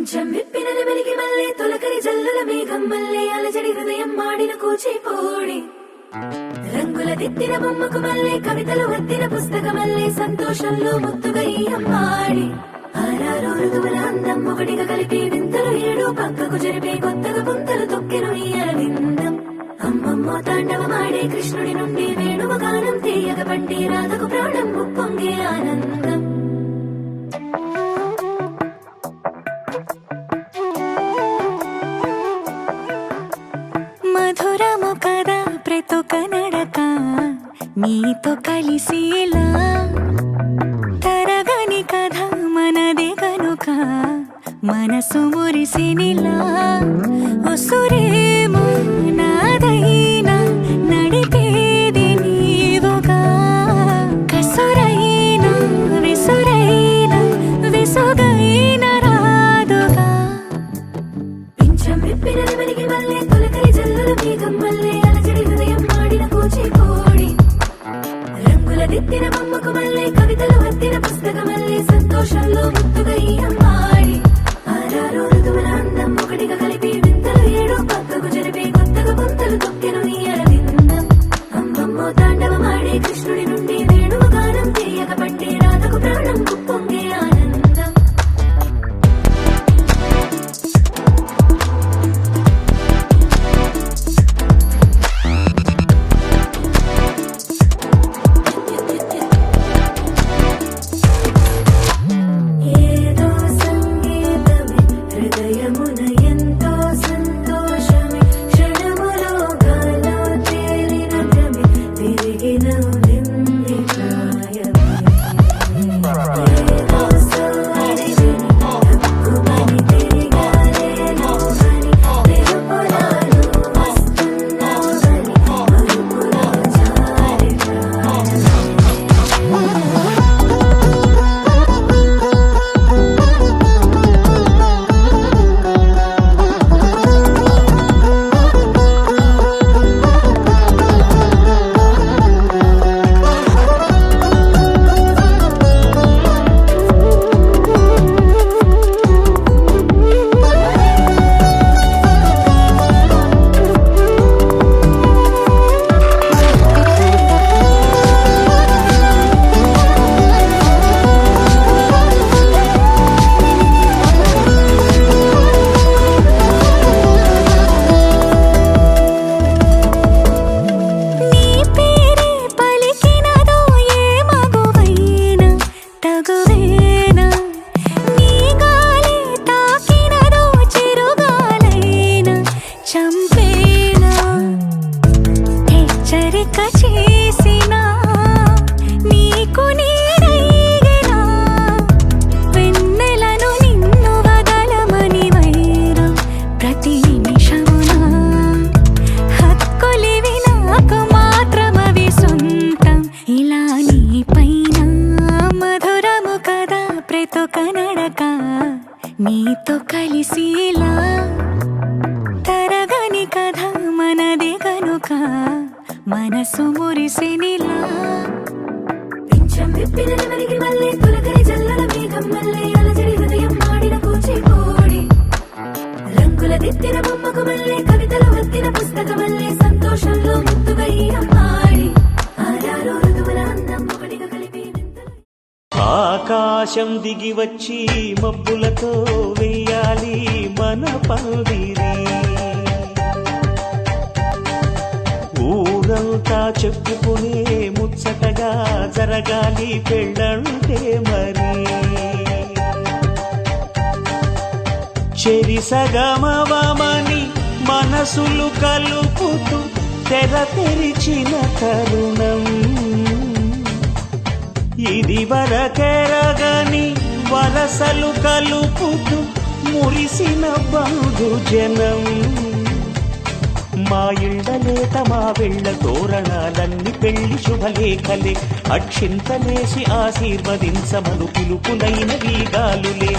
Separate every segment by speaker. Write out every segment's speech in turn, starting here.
Speaker 1: పింఛం విప్పిన నెమలికి మల్లె తొలకరి జల్లుల మేఘం మల్లె అలజడి హృదయం మాడిన కూచిపూడి రంగుల దిద్దిన బొమ్మకు మల్లె కవితలు వద్దిన పుస్తకమల్లె సంతోషంలో ముద్దుగా ఈ అమ్మాడి ఆరారు ఋతువుల అందం ఒకటిగా కలిపి వింతలు ఏడు పక్కకు జరిపే కొత్తగా పుంతలు తొక్కెను ఈ అరవిందం అమ్మమ్మో తాండవమాడే కృష్ణుడి నుండి వేణువ గానం తీయగ పండి రాధకు ప్రాణం ఉప్పొంగే ఆనందం
Speaker 2: మధురము కదా ప్రతొక నడక నీతో కలిసేలా తరగని కథ మనదే కనుక మనసు మురిసినిలా ఉసురేమో నాదైనా నడిపేది నీవుగా కసురైనా విసురైనా విసుగైన రాదుగా
Speaker 1: పింఛం విప్పిన నెమలికి మల్లె తొలకరి జల్లుల మేఘం మల్లె అలజడి హృదయం మాడిన కూచిపూడి రంగుల దిద్దిన బొమ్మకు మల్లె కవితలు వద్దిన పుస్తకమల్లె సంతోషంలో ముద్దుగా ఈ అమ్మాడి ఆరారు ఋతువుల అందం ఒకటిగా కలిపి వింతలు ఏడు పక్కకు జరిపే కొత్తగా పుంతలు తొక్కెను ఈ అరవిందం అమ్మమ్మో తాండవమాడే కృష్ణుడి నుండి వేణువ గానం తీయగ పండి రాధకు ప్రాణం ఉప్పొంగే ఆనందం ఏదో సంగీతమే హృదయమున ఎంతో సంతోషమే క్షణములో గాలో తేలిన భ్రమే తిరిగిన నింది ప్రాయమే ఏదో సోయని హక్కుమని తిరిగాలేను అని తెలుపులాను వస్తున్నావని మరుపులో జారి ప్రాణమే
Speaker 2: నీ పేరే పలికినదో ఏ మగువైనా తగువేనా నీ గాలి తాకినదో చిరుగాలైనా చంపేనా హెచ్చరిక చేసినా నీకు నీడైనా వెన్నెలను నిన్ను వదలమని వైరం ప్రతి నిమిషమునా హక్కులివి నాకు మాత్రమవి సొంతం ఇలా నీ పైన మధురము కదా ప్రతొక నడక నీతో కలిసేలా తరగని కథ మనదే కనుక మనసు మురిసినిలా
Speaker 1: పింఛం విప్పిన నెమలికి మల్లె తొలకరి జల్లుల మేఘం మల్లె అలజడి హృదయం మాడిన కూచిపూడి రంగుల దిద్దిన బొమ్మకు మల్లె కవితలు వద్దిన పుస్తకమల్లె సంతోషంలో ముద్దుగా ఈ అమ్మాడి ఆరారు ఋతువుల అందం ఒకటిగా కలిపి వింతలు
Speaker 3: ఆకాశం దిగి వచ్చి మబ్బులతో వెయ్యాలి మన పందిరి ఊరంతా చెప్పుకునే ముచ్చటగా జరగాలి పెళ్ళంటే మరి చెరి సగమవమని మనసులు కలుపుతూ తెర తెరిచిన తరుణం ఇది వరకెరగని వరసలు కలుపుతూ మురిసిన బంధుజనం మా ఇళ్ళలేత మా వెళ్ళ తోరణాలన్ని పెళ్లి శుభలేఖలే అక్షింతలేసి ఆశీర్వదించమను పిలుపులైన వీగాలులే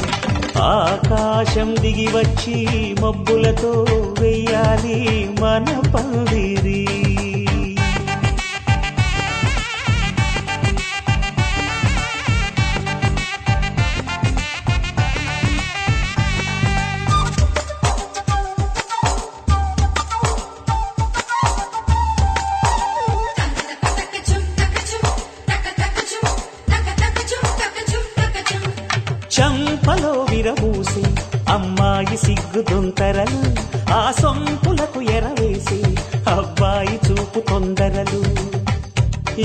Speaker 3: ఆకాశం దిగి వచ్చి మబ్బులతో వెయ్యాలి మన పందిరి అమ్మాయి సిగ్గు దొంతరలు, ఆ సొంపులకు ఎరవేసి అబ్బాయి చూపు తొందరలు.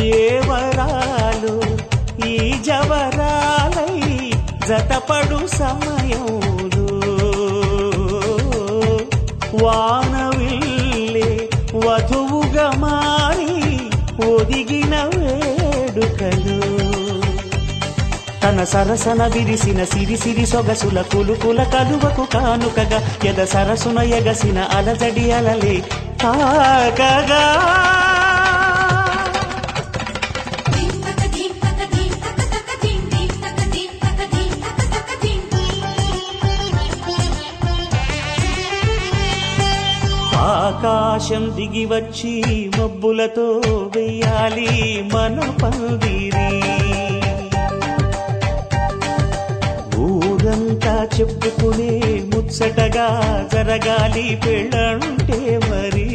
Speaker 3: ఏ వరాలు ఈ జవరాలై జతపడు సమయంలో, వానవిల్లే వధువుగా మారి ఒదిగిన వేడుకలు. తన సరసన విరిసిన సిరిసిరి సొగసుల కులుకుల కలువకు కానుకగా ఎద సరసున ఎగసిన అలజడి అలలే తాకగా. ఆకాశం దిగి వచ్చి మబ్బులతో వెయ్యాలి మన పందిరి. ఊరంతా చెప్పుకునే ముచ్చటగా జరగాలి పెళ్ళంటే మరి.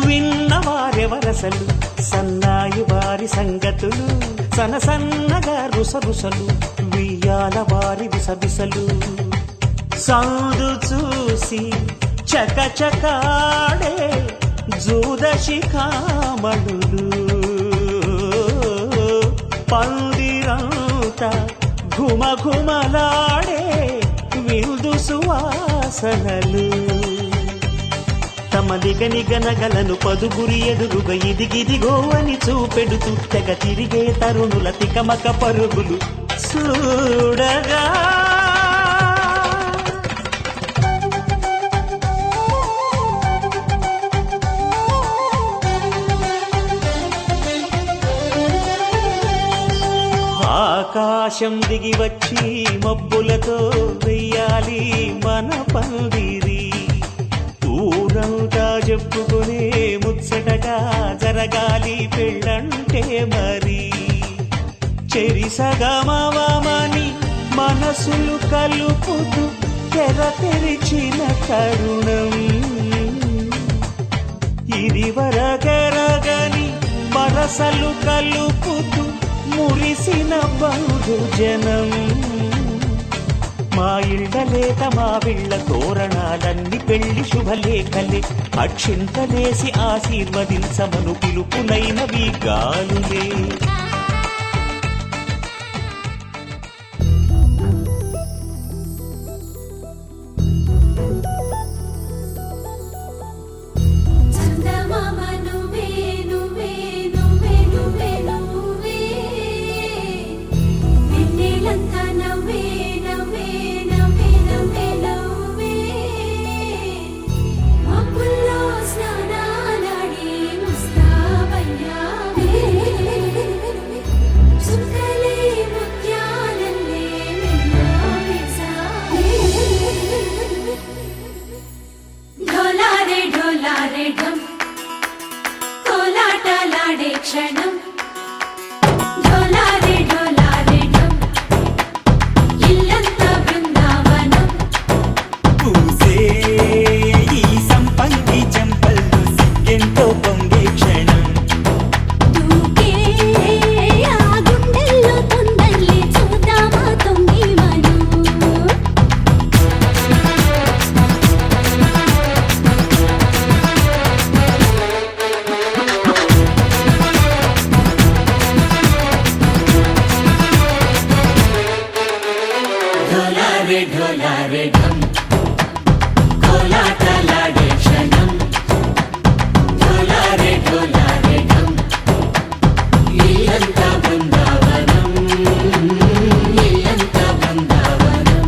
Speaker 3: విన్నవారెవరసలు సన్నాయి వారి సంగతులు, సనసన్నగా రుసరుసలు వియ్యాల వారి విసబిసలు. సందు చూసి చకచకాడే జూదశిఖామణులు, పందిరంతా ఘుమఘుమలాడే విందు సువాసనలు. తమ నిగనిగనగలను పదుగురి ఎదురుగా ఇదిగిదిగో అని చూపెడుతూ తెగ తిరిగే తరుణుల తికమక పరుగులు చూడగా. ఆకాశం దిగి వచ్చి మబ్బులతో వెయ్యాలి మన పందిరి. ఊరంతా చెప్పుకునే ముచ్చటగా జరగాలి పెళ్ళంటే మరి. చెరిసగమవమని మనసులు కలుపుతూ తెర తెరిచిన తరుణం, ఇది వరకెరగని వరసలు కలుపుతూ మురిసిన బహుజనం. మా ఇళ్ళలేత మా విళ్ళ తోరణాలన్ని పెళ్లి శుభలేఖలే, అక్షింతలేసి ఆశీర్వదించమను పిలుపులైనవి గాలులే.
Speaker 1: చందమామ నువ్వే నువ్వే నువ్వే నువ్వే నువ్వే, వెన్నెలంతా నవ్వే నవ్వే నవ్వే నవ్వే నవ్వే, మబ్బుల్లో స్నానాలాడి ముస్తాబయ్యావే, చుక్కలే ముత్యాలల్లే మెన్నావేశావే. ఢోలారే ఢోలారే ఢం కోలాటలాడే క్షణం, ఢోలారే ఢోలారే ఢం ఇల్లంతా బృందావనం.
Speaker 4: పూసే ఈ సంపంగి చెంపల్లో సిగ్గెంతో పొంగే క్షణం,
Speaker 1: దూకే ఆ గుండెల్లో తొందరలే చూద్దామా తొంగి మనం.
Speaker 4: ఢోలారే ఢోలారే ఢం కోలాటలాడే క్షణం, ఢోలారే ఢోలారే ఢం ఇల్లంతా బృందావనం, ఇల్లంతా బృందావనం.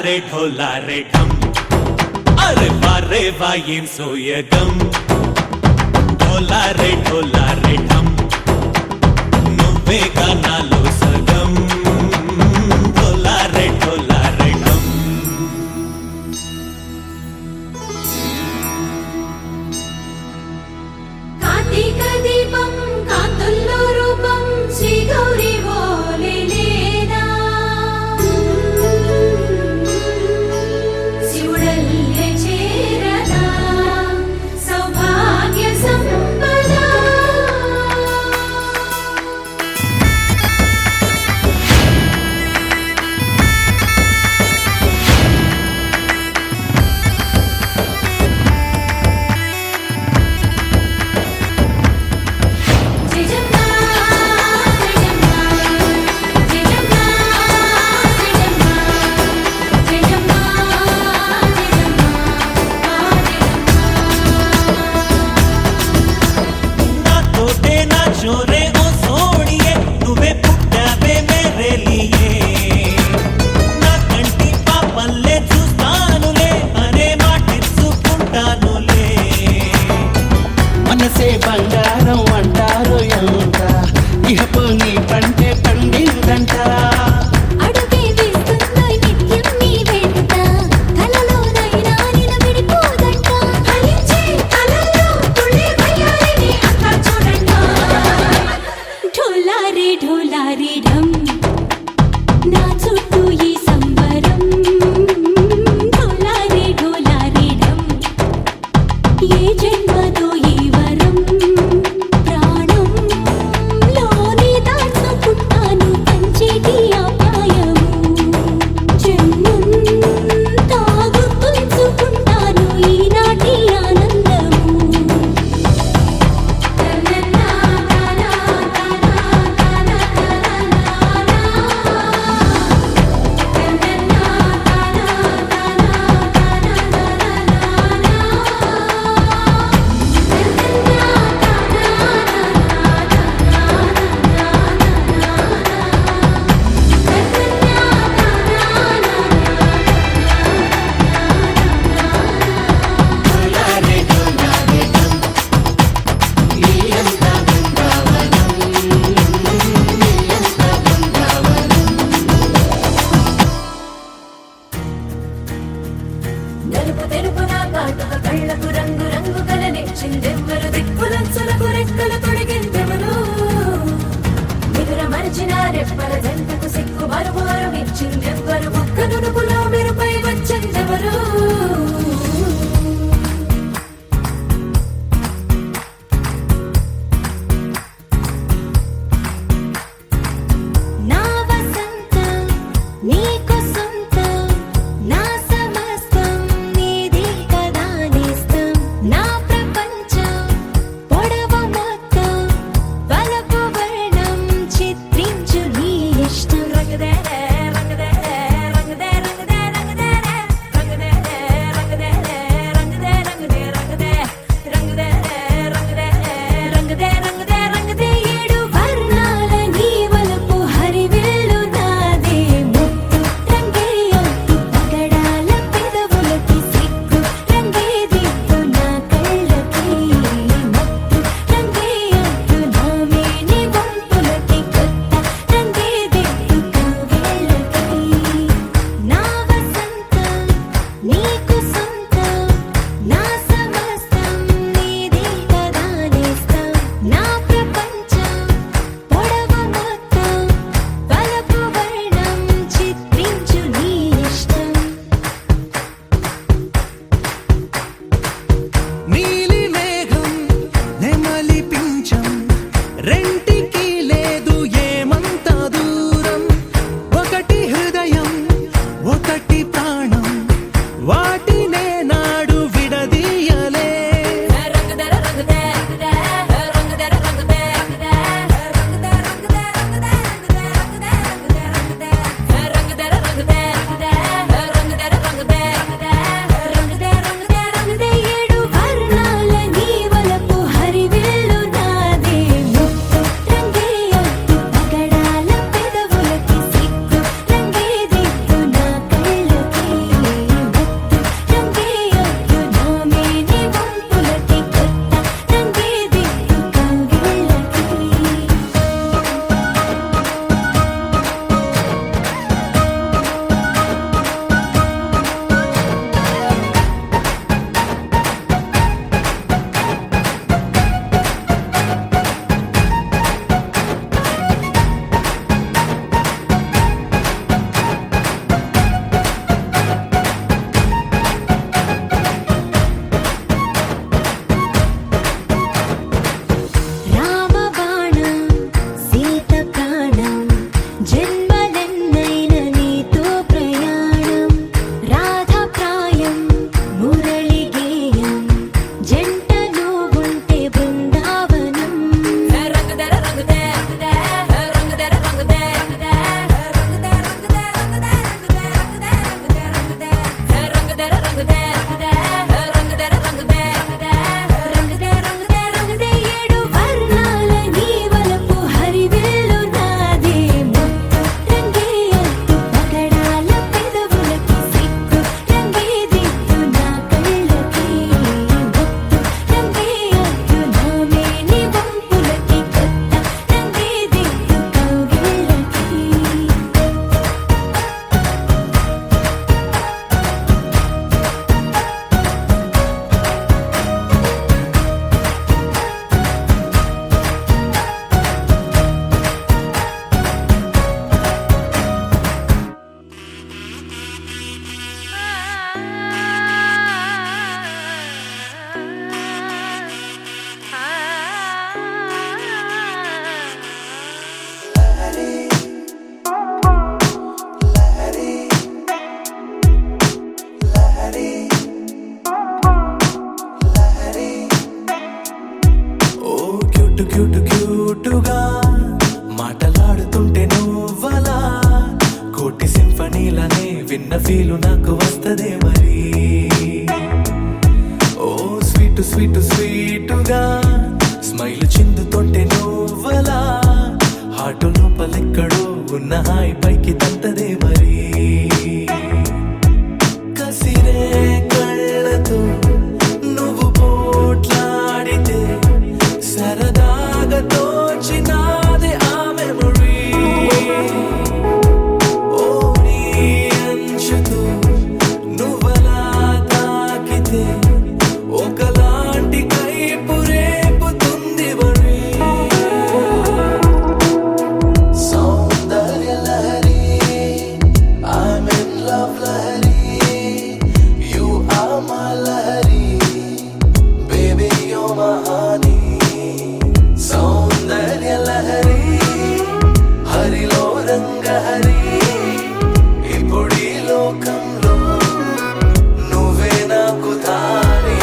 Speaker 3: ఢోలారే ఢమ్ అరే వారే వాయేం సోయగం ఢోలారే ఢమ్ నువ్వే గానాలో సగం ఢోలారే ఢమ్
Speaker 1: కార్తీక దీపం కాంతుల్లో రూపం శ్రీ గౌరీ ఓలే లేదా శివుడల్లే చేరదా సౌభాగ్య సంపద జయజమ్మా జయజమ్మా జయజమ్మా జయజమ్మా జయజమ్మా
Speaker 3: నాతోటే నా చోరే ఓ సోడియే నువ్వే పుట్టావే మేరే లియే నా కంటి పాపల్లే చూస్తానులే అనే మాటిచ్చుకుంటానులే
Speaker 4: మనసే బంగారం అంటారు ఎంత ఇహపు నీ పంటే పండిందంట
Speaker 1: అడుగే వేస్తుందో నిత్యం నీ వెంట కలలోనైనా నిన్ను విడిపోదంట ఫలించే కలల్లో తుళ్ళే వయ్యారిని అంతా చూడంట
Speaker 2: ఢోలారే ఢోలారే ఢమ్ నా చుట్టూ ఈ సంబరం ఢోలారే ఢోలారే ఢమ్ ఏ జన్మదో ఈ వరం ప్రాణంలోనే దాచుకుంటాను పంచేటి ఆప్యాయము జన్మంతా గుర్తుంచుకుంటాను ఈనాటి ఆనందము
Speaker 4: ఢోలారే ఢోలారే ఢమ్ నీయంత బృందావనం నీయంత బృందావనం
Speaker 1: నలుపు తెలుపున కాటుక కళ్ళకు రంగు రంగు కలనిచ్చిందెవ్వరు దిక్కులంచులకు రెక్కలు తొడిగిందెవరు నిదుర మరిచిన రెప్పల జంటకు సిక్కు మరుమారు ఇచ్చిందెవ్వరు ఒక్క నునుపులో మెరుపై వచ్చిందెవరు
Speaker 2: నా వసంతం నీకు సొంతం నా సమస్తం నీది కదా నేస్తం నా ప్రపంచం పొడవు మొత్తం వలపు వర్ణం చిత్రించు నీ ఇష్టం
Speaker 1: రంగదే రంగదే రంగదే రంగదే రంగదే రంగదే
Speaker 5: ఫీలు నాకు వస్తదే మరి. ఓ స్వీట్ స్వీట్ స్వీటుగా స్మైల్ చిందుతోంటే నువ్వలా హాటు లోపలెక్కడో ఉన్న హాయి పైకి తంతదే మరి. కసిరే కళ్ళతో నువ్వు పోట్లాడితే సరదాగా తోచినాదే ఆ మెమరీ. ఓ నీ అంచుతో నువ్వలా తాకితే ఒకలాంటి కైపు రేపుతుంది వరి. సౌందర్య Lahari I'm in love Lahari You are my Lahari Baby you're my honey. సౌందర్య లహరి హరిలో రంగ హరి ఇప్పుడీ లోకంలో నువ్వే నాకు తానే.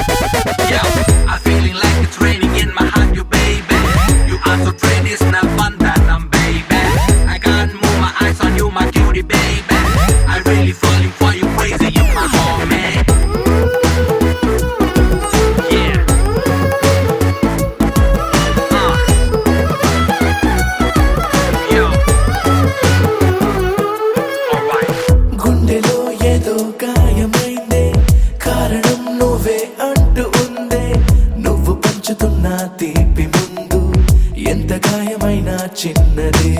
Speaker 6: I'm feeling like it's raining in my heart, you baby. You are so pretty, it's not fun that I'm baby. I can't move my eyes on you, my cutie baby. I really falling for you, crazy, you my homie. Yeah. Yo. Alright.
Speaker 5: గుండెలో ఏదో గాయమైందే కారణం నువ్వే అంటూ ఉందే. నువ్వు పంచుతున్న తీపి ముందు ఎంత గాయమైనా చిన్నదే.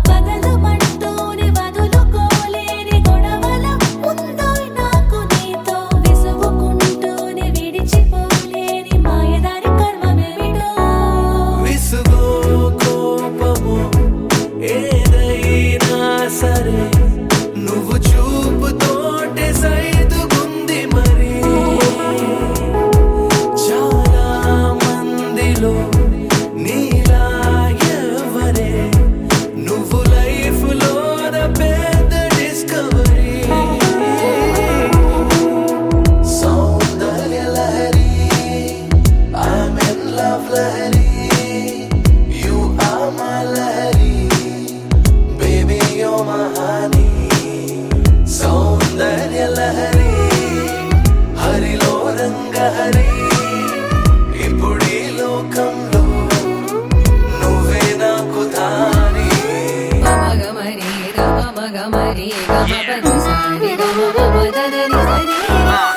Speaker 2: వదలమంటూనే వదులుకోలేని గొడవల ఉందో నాకు నీతో విసుగుకుంటూనే విడిచిపోలేని మాయదారి కర్మమేమిటో.
Speaker 5: విసుగో కోపము ఏదైనా సరే నువ్వు చూపుతోటే సైదుగుంది మరి. చాలా మందిలో నీలా ఎవరే నువ్వు లైఫ్ లోన పెద్ద discovery. Soundarya Lahari I'm in love Lahari You are my Lahari Baby you're my honey. సౌందర్య లహరి హరిలో రంగ హరి ఇప్పుడీ లోకంలో నువ్వే నాకు తానే.
Speaker 1: గమగమరి గమగమరి గమపది సారి గమపదని సరి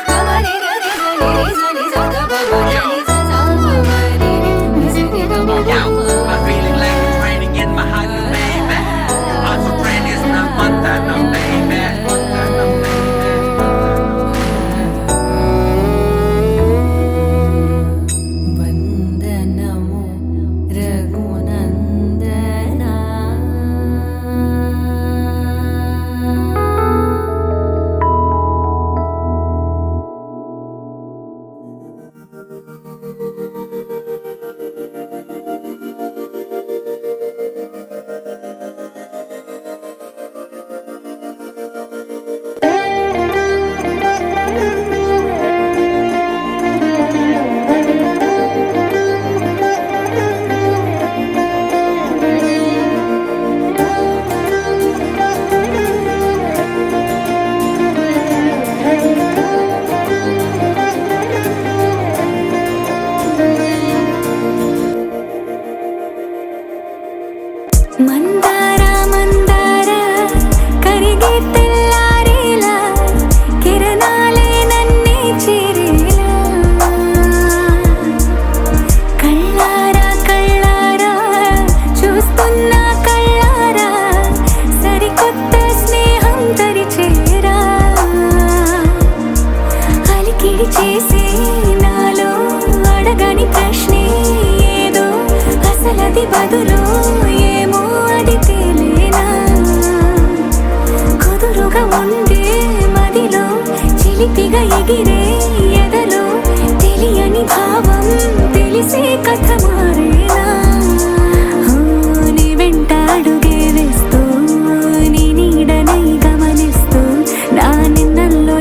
Speaker 1: గమరి గరి సరి సరి సగమపదని సగమరి నిసరి
Speaker 6: Yo,
Speaker 1: గమగమ.
Speaker 6: I'm feeling like it's raining in my heart, you baby. I'm so pretty, it's not fun that I'm baby. Fun that I'm baby.
Speaker 1: వందనము రఘునందనా.
Speaker 2: మందార మందార కరిగే తెల్లారేలా కిరణాలే నన్నే చేరేలా. కళ్ళారా కళ్ళారా చూస్తున్నా కళ్ళారా సరికొత్త స్నేహం తరిచేరా. అలికిడి చేసే నాలో అడగని ప్రశ్నే ఏదో అసలది బదులు ఏమో అది తేలేనా. కుదురుగా ఉండే మదిలో చిలిపిగా ఎగిరే ఎదలో తెలియని భావం తెలిసే కథ మారేనా. నీ వెంట అడుగే వేస్తూ నీ నీడనై గమనిస్తూ నా నిన్నల్లో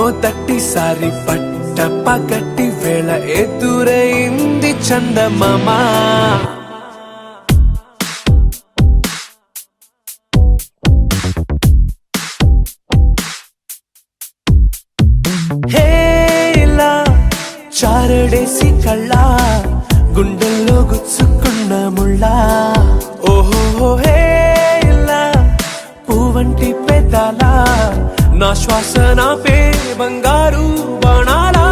Speaker 5: మొదటిసారి పట్ట పగటి వేళ ఎదురైంది చందమామ హేలా చారడేసి కళ్ళ గుండెల్లో గుచ్చుకున్న ముళ్ళ ఓహో హేలా పువ్వంటి పెదాల నా శ్వాస నాపే బంగారు బాణాలా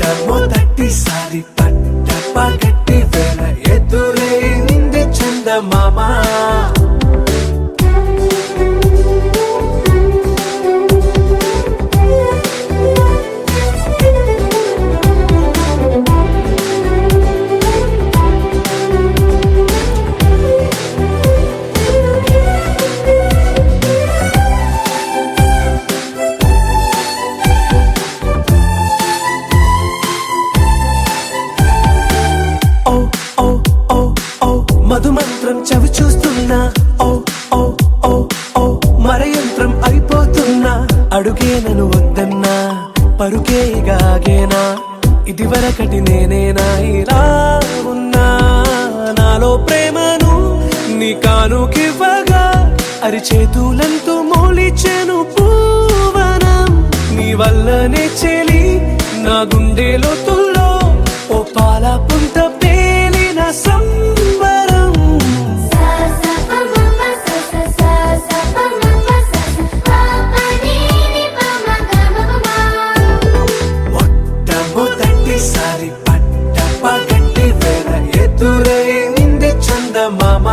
Speaker 5: మొట్టమొదటిసారి పట్ట పగటి వేళ ఎదురైంది చందమామ మధుమంత్రం చవి చూస్తున్నా ఓ ఓ ఓ ఓ మరయంత్రం అయిపోతున్నా అడుగే నన్ను వద్దన్నా పరుగే గాగేనా ఇది వరకటి నేనేనా ఇలా ఉన్నా నాలో ప్రేమను నీ కానుకివ్వగా అరిచేతులంతో మోలిచెను పూవనం నీ వల్లనే చెలి నా గుండె లోతుల్లో ఓ పాల పుంత పేలిన సంబరం మొట్టమొదటిసారి పట్ట పగటి వేళ ఎదురైంది చందమామ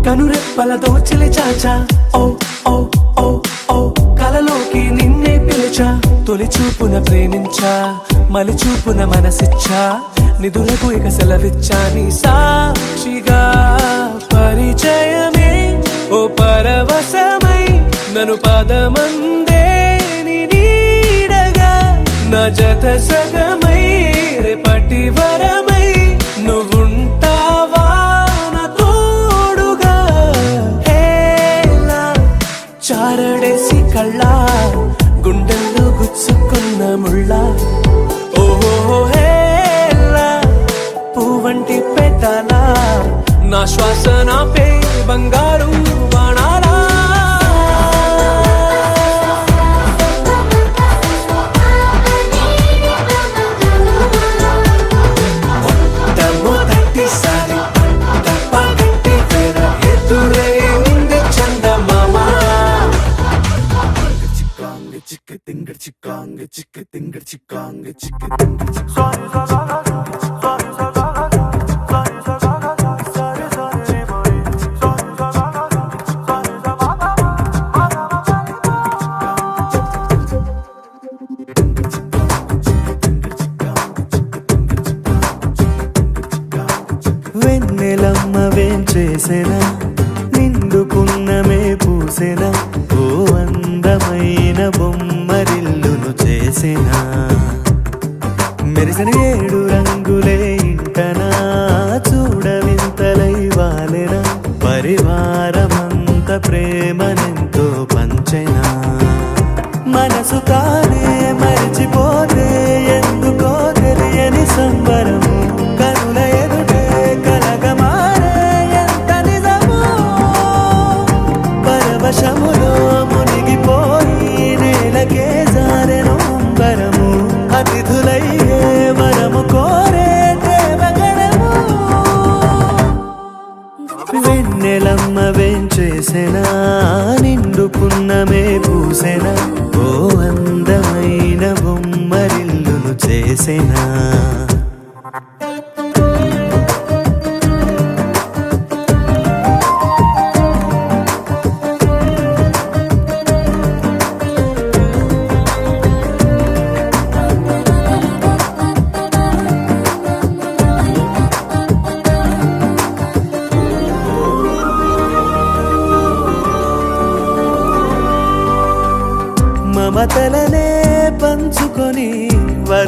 Speaker 5: కనురెప్పల దోచిలి చాచా ఓ ఓ ఓ ఓ కలలోకి నిన్నే పిలిచా తొలి చూపున ప్రేమించా మలి చూపున మనసిచ్చా నిధులకు ఇక సెలవిచ్చా నీ సాక్షిగా పరిచయమే ఓ పరవశమై నన్ను పదమందే నీ నీడగా నా జత సగమై రేపటి వరమై నువ్వుంటావా చారడేసి కళ్ళ గుండెల్లో గుచ్చుకున్న ముళ్ళ ఓహో హేలా పువ్వంటి పెదాల నా శ్వాస నాపే బంగారు బాణాలా మొట్టమొదటిసారి పట్ట పగటి వేళ ఎదురైంది చందమామ చిక్క తింగర్ చిక్కాంగ చిక్క తింగర్ చిక్కాంగ చిక్క తింగర్
Speaker 7: వెన్నెలమ్మ వేంచేసెనా నిండుకున్నమే పూసెనా ఓ అందమైన బొమ్మరిల్లును చేసెనా మెరిసిన 7 రంగులే ఇంటనా చూడవింతలై వాలెనా పరివారమంత ప్రేమనెంతో పంచెనా మనసు తానే మరిచిపోతే ఎందుకో తెలియని సంబరము కనుల ఎదుటే కలగమారే ఎంత నిజమో పరవశములో మునిగిపోయి నేలకే జారెను అంబరము అతిథులయ్యే వరము కోరే దేవగణము వెన్నెలమ్మ వేంచేసెనా నిండుకున్నమే పూసెనా ఓ అందమైన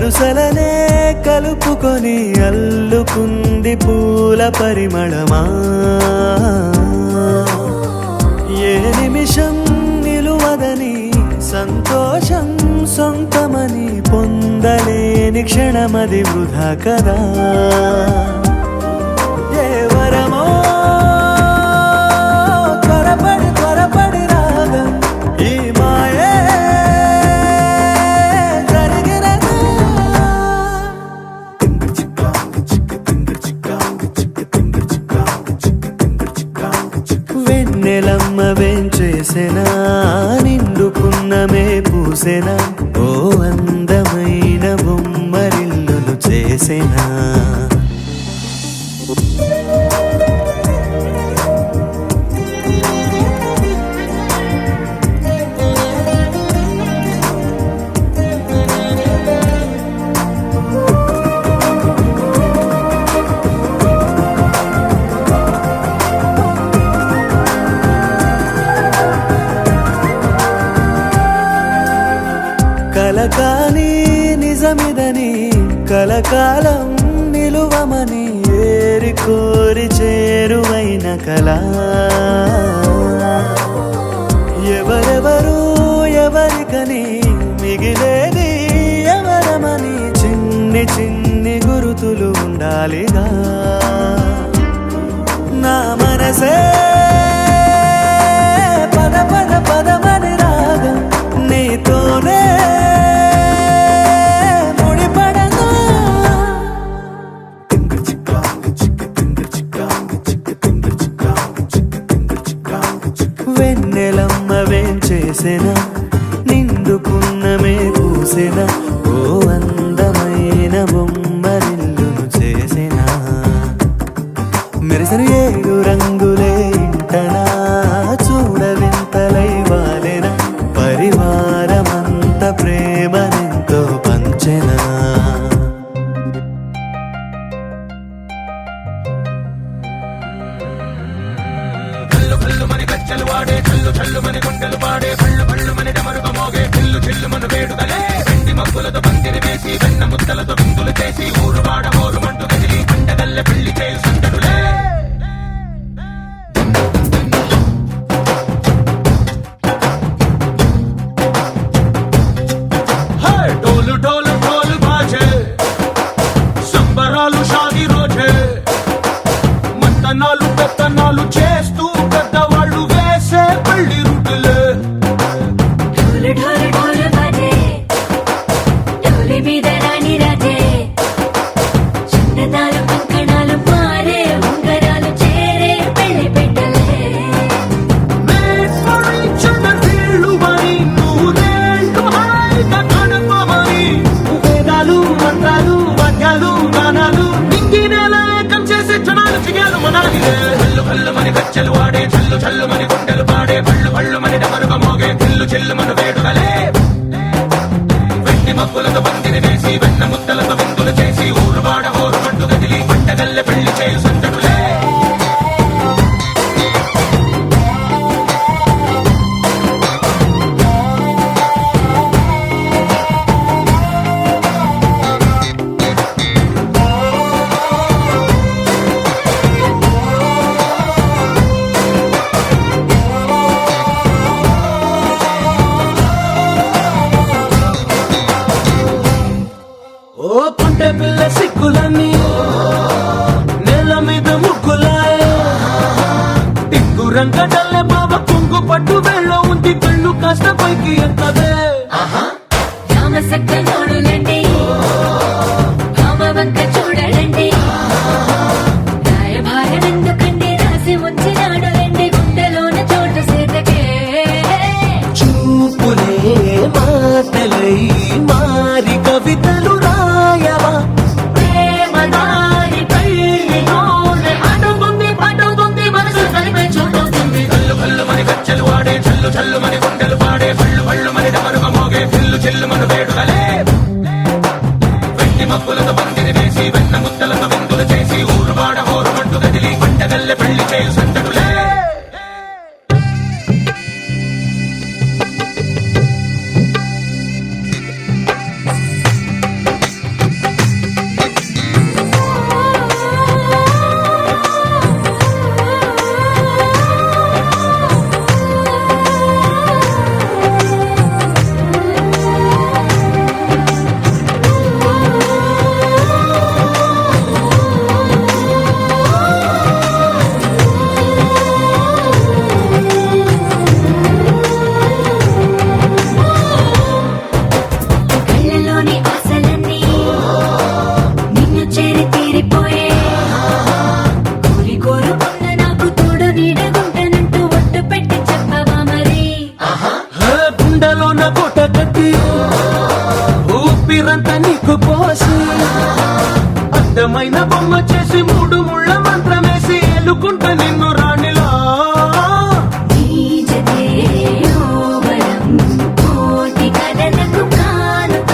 Speaker 7: వరుసలనే కలుపుకొని అల్లుకుంది పూల పరిమళమా ఏ నిమిషం నిలువదని సంతోషం సొంతమని పొందలేని క్షణమది వృధా కదా ఏ వరమో త్వరపడి త్వరపడి రాగా ఈ మాయే జరిగినదా వెన్నెలమ్మ వేంచేసెనా నిండుకున్నమే పూసెనా ఓ అందమైన బొమ్మరిల్లును చేసెనా కలకాని నిజమిదని కలకాలం నిలువమని ఏరి కోరి చేరువైన కళ ఎవరెవరు ఎవరికని మిగిలేది ఎవరమని చిన్ని చిన్ని గురుతులు ఉండాలిగా నా మనసే పద పద పదమని రాగా నీతోనే వెన్నెలమ్మ వేంచేసెనా నిండుకున్నమే పూసెనా ఓ అందమైన బొమ్మరిల్లును చేసెనా మెరిసెను ఏడు రంగులే ఇంటనా చూడవింతలై వాలెనా పరివారమంత ప్రేమనెంతో పంచెనా
Speaker 8: ढोल ढोल ढोल बाजे సంబరాలు షాదీ రోజే మంతనాలు పెత్తనాలు చేస్తూ పెద్దవాళ్ళు వేసే పెళ్లి రుటులే
Speaker 1: ढोल ढोल ढोल बाजे ढोली మీద రాణి రాజే చందనాలు కంకణాలు మారే ఉంగరాలు చేరే పెళ్లి పెట్టలే
Speaker 8: మేడ్ ఫర్ ఈచ్ అదర్ వీళ్ళు మరి నూరేళ్ళు హాయిగా గడపమని వేదాలు మంత్రాలు వాద్యాలు గానాలు నింగినేల ఏకం చేసే జనాలు చిగాలు మనాలిలే హల్లు హల్లు మని గజ్జలు వాడే చల్లు చల్లు మని గుండెలు పాడే పళ్ళు పళ్ళు మని డమరుగ మోగే చిల్లు చిల్లు మన వేడుకలే వెండి మబ్బులతో పందిరి వేసి వెన్న ముద్దలతో విందులు చేసి ఊరు వాడ ఊరు మంటు గదిలి పంటగల్లె పెళ్లి చేయు సందడులే ఓ పుంటె పిల్ల సిక్కులన్నీ నేల మీద ముగ్గులాయే టింగు రంగడల్లే బాబ కుంగు పట్టు వెళ్ళ ఉంది కళ్ళు కాస్త పైకి ఎత్తదే
Speaker 1: రామసక్క నోడులండి రామవంక చూడలండి రాయభారం ఎందుకండి రాసి ఉంచినాడు రండి గుండెలోన చోటు సేతకే
Speaker 8: చూపులే మాటలై మారి కవితలు రాయవా
Speaker 1: ప్రేమదారి పెళ్లి నోడు అడుగుంది పడుగుంది మనసు కలిపే చూడుతుంది
Speaker 8: కళ్ళు కళ్ళు మని గజ్జలు వాడే చల్లు చల్లు మని గుండెలు పాడే పళ్ళు పళ్ళు మని
Speaker 2: తీరిపోయే కోరి కోరుకున్న నాకు తోడు నీడగుంటానంటూ ఒట్టు పెట్టి చెప్పవా మరి
Speaker 8: గుండెలోన కోట కట్టి ఊపిరంతా నీకు పోసి అడ్డమైన బొమ్మ చేసి 3 ముళ్ళ మంత్రమేసి ఎలుకుంటా నిన్ను రాణిలా
Speaker 2: కోటి కథలకు కానుక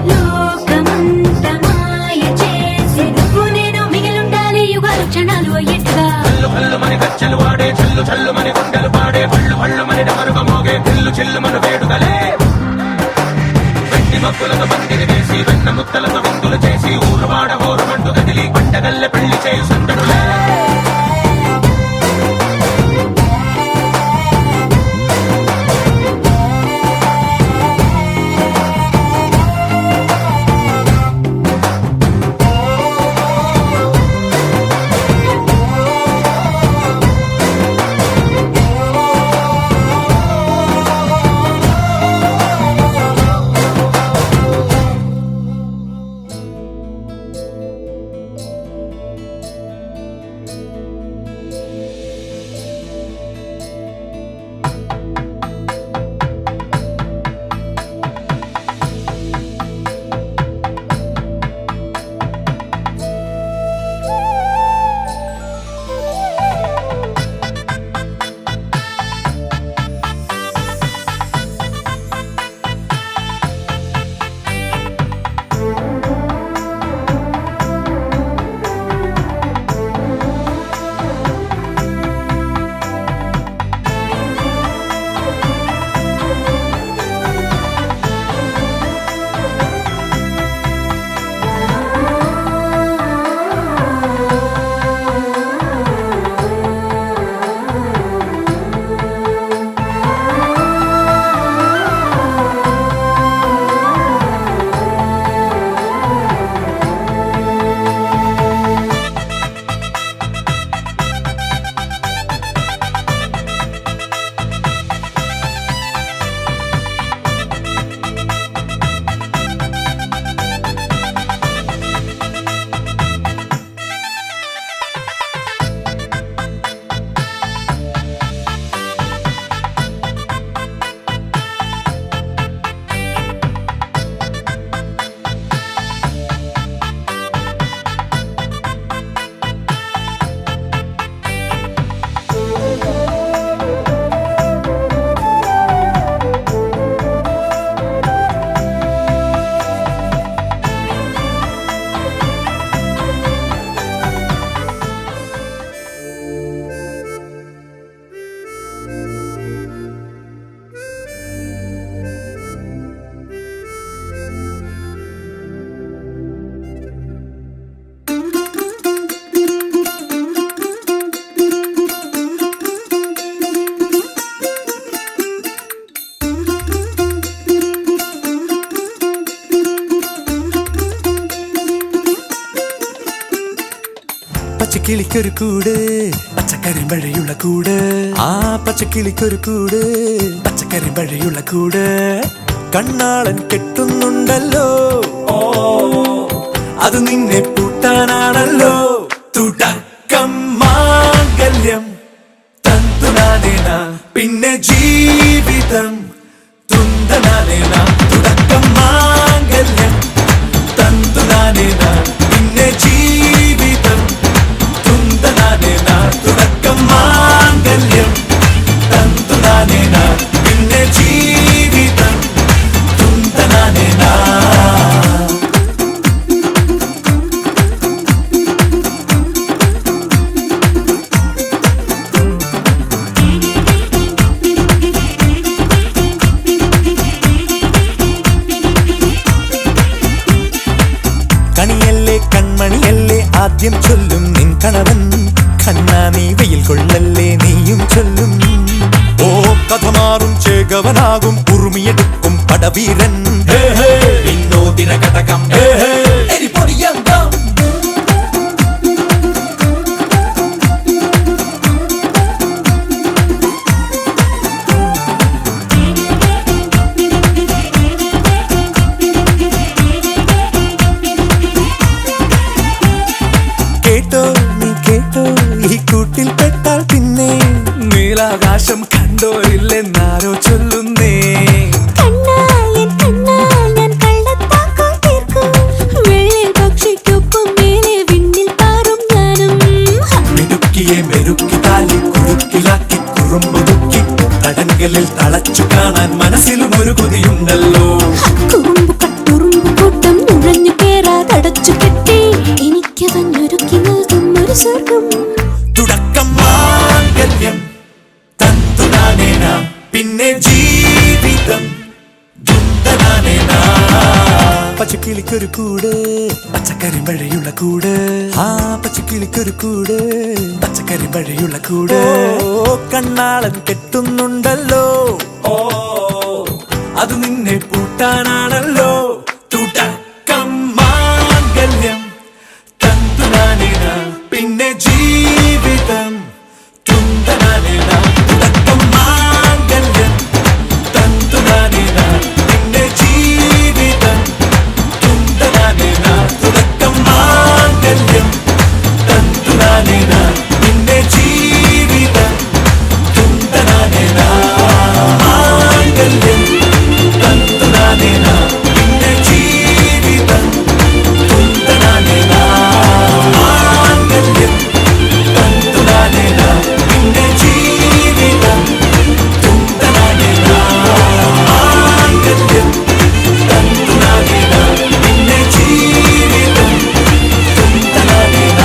Speaker 2: లోకమంత మాయ చేసి నువ్వు నేను మిగిలుండాలి యుగాలు క్షణాలు అయ్యేట్టుగా
Speaker 8: కళ్ళు కళ్ళు మని గచ్చలు వాడే చల్లు చల్లు మని గుండెలు పాడే పళ్ళు పళ్ళు మని డమరుగ మోగే తిల్లు చిల్లు మన వేడుగలే వెండి మక్కులతో బండిని వేసి వెన్న ముత్తలతో విందులు చేసి ఊరువాడ ఊరుమంటూ కదిలి పంటగల్లె పెళ్లి చేయు సందడులే
Speaker 7: പച്ചക്കിളിക്കൊരു കൂട് പച്ചക്കരിമ്പഴയുള്ള കൂട് ആ പച്ചക്കിളിക്കൊരു കൂട് പച്ചക്കരിമ്പഴയുള്ള കൂട് കണ്ണാളൻ കെട്ടുന്നുണ്ടല്ലോ അത് നിന്നെ പൂട്ടാനാണല്ലോ തുടക്കം മാംഗല്യം തന്തുനാനേന പിന്നെ ജീവിതം തുന്തനാനേന തുടക്കം മാംഗല്യം തന്തുനാനേന പിന്നെ ജീവിതം തുന്തനാനേന തുടക്കം മാംഗല്യം തന്തുനാനേന പിന്നെ ജീവിതം തുന്തനാനേന ആദ്യം ചൊല്ലും നിൻ കണവൻ കണ്ണാ നീ വെയിൽ കൊള്ളല്ലേ നീയും ചൊല്ലും ഓ കഥ മാറും ചേകവനാകും ഉറുമിയെടുക്കും പടവീരൻ വിനോദിന ഘടകം എരിപൊടിയങ്കം വീട്ടിൽ പെട്ടാൽ പിന്നെ നീലാകാശം കണ്ടോരില്ലെന്നാരോ ചൊല്ലുന്നേ.
Speaker 1: കണ്ണായൻ ഞാൻ കള്ളത്താക്കം തീർക്കും. വെള്ളിൽ പക്ഷിക്കൊപ്പം മേലെ വിണ്ണിൽ പാറും ഞാനും.
Speaker 7: മിടുക്കിയെ മെരുക്കി താലി കുരുക്കിലാക്കി കുറുമ്പുതുക്കി തടങ്കലിൽ തളച്ചു കാണാൻ മനസ്സിലും ഒരു കൊതിയുണ്ടല്ലോ.
Speaker 1: കുറുമ്പു കട്ടുറുമ്പു കൂട്ടം നുഴഞ്ഞു കേറാതടച്ചു കെട്ടി എനിക്ക് തന്നൊരുക്കി നൽകും ഒരു സ്വർഗം.
Speaker 7: തുടക്കം മാംഗല്യം തന്തുനാനേന പിന്നെ ജീവിതം ദുന്തനാനേന. പച്ചക്കിളിക്കൊരു കൂട് പച്ചക്കറി മഴയുള്ള കൂട്. ആ പച്ചക്കിളിക്കൊരു കൂട് പച്ചക്കറി മഴയുള്ള കൂട്. കണ്ണാളൻ കെട്ടുന്നുണ്ടല്ലോ. ഓ അത് നിന്നെ പൂട്ടാനാണല്ലോ. തുടക്കം മാംഗല്യം തന്തുനാനേന പിന്നെ ജീവിതം തുന്തനാനേന. തുടക്കം മാംഗല്യം തന്തുനാനേന പിന്നെ ജീവിതം തുന്തനാനേന. തുടക്കം മാംഗല്യം തന്തുനാനേന പിന്നെ ജീവിതം തുന്തനാനേന. മാംഗല്യം തന്തുനാനേന പിന്നെ ജീവിതം തുന്തനാനേന. മാംഗല്യം തന്തുനാനേന പിന്നെ ജീവിതം തുന്തനാനേന. മാംഗല്യം തന്തുനാനേന പിന്നെ ജീവിതം തുന്തനാനേന.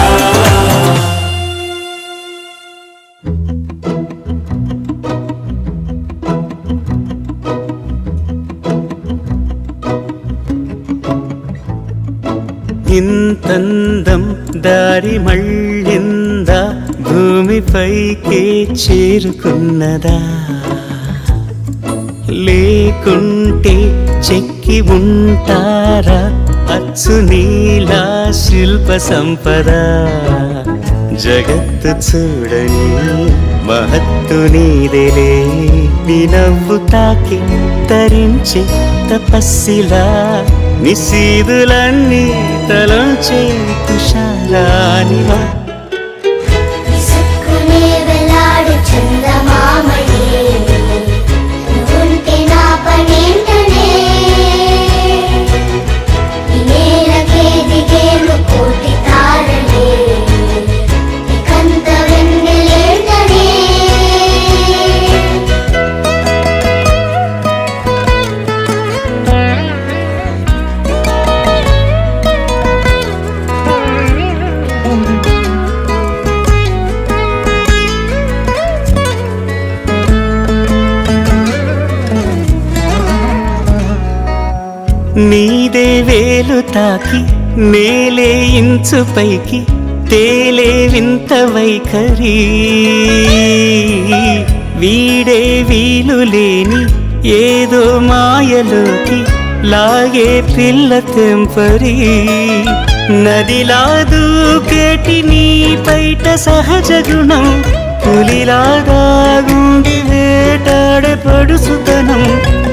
Speaker 4: ఇంతందం దారి మళ్ళిందా భూమిపైకే చేరుకున్నదా లేకుంటే చెక్కి ఉంటారా అచ్చు నీలా శిల్ప సంపద జగత్తు చూడని మహత్తు నీదేలే నీ నవ్వు తాకి తరించే తపస్సిలా నిశీదులన్నీ తలంచే తుషారానివా
Speaker 2: విసుక్కునే వెలాడు చందమామయే నువ్వుంటే నా పనేంటనే ఈ నేలకే దిగేను కోటి తారలే ఇకంత వెన్నెలేంటనే.
Speaker 4: నీదే వేలు తాకి నేలే ఇంచు పైకి తేలే వింత వైఖరి వీడే వీలు లేని ఏదో మాయలోకి లాగే పిల్ల తెంపరి నదిలా దూకేటి నీ పైట సహజ గుణం పులిలాదాగుండి వేటాడే పడుసుతనం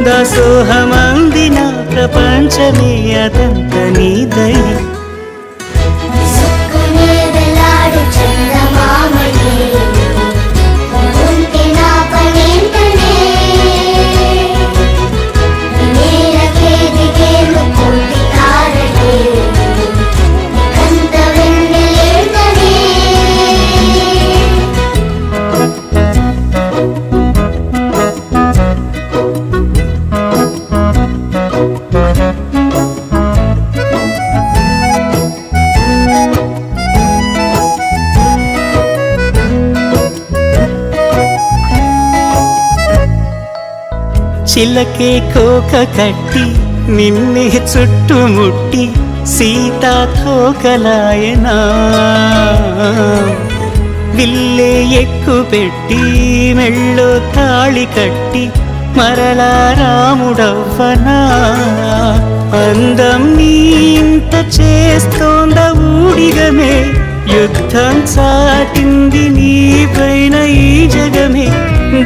Speaker 4: దాసోహమందిన ప్రపంచమే అదంత నీదై
Speaker 2: విసుక్కునే వెలాడు చందమామయే నువ్వుంటే నా పనేంటనే ఈ నేలకే దిగేను కోటి తారలే ఇకంత వెన్నెలేంటనే.
Speaker 4: చిలకే కోక కట్టి నిన్నే చుట్టుముట్టి సీతాకోకలాయనా విల్లే ఎక్కు పెట్టి మెళ్ళో తాళి కట్టి మరలా రాముడవ్వనా అందం నీ ఇంత చేస్తోంద ఊడిగమే యుద్ధం చాటింది నీ పైన ఈ జగమే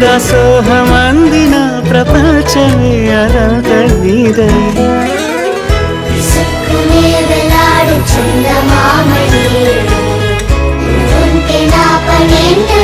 Speaker 4: దాసోహమందిన ప్రపంచమే అదంత నీదై
Speaker 2: విసుక్కునే వెలాడు చందమామయే నువ్వుంటే నా పనేంటనే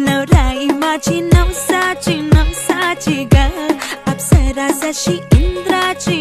Speaker 1: నవరాయి మాచి నవసాచిగా అప్సరా శశి ఇంద్రాచి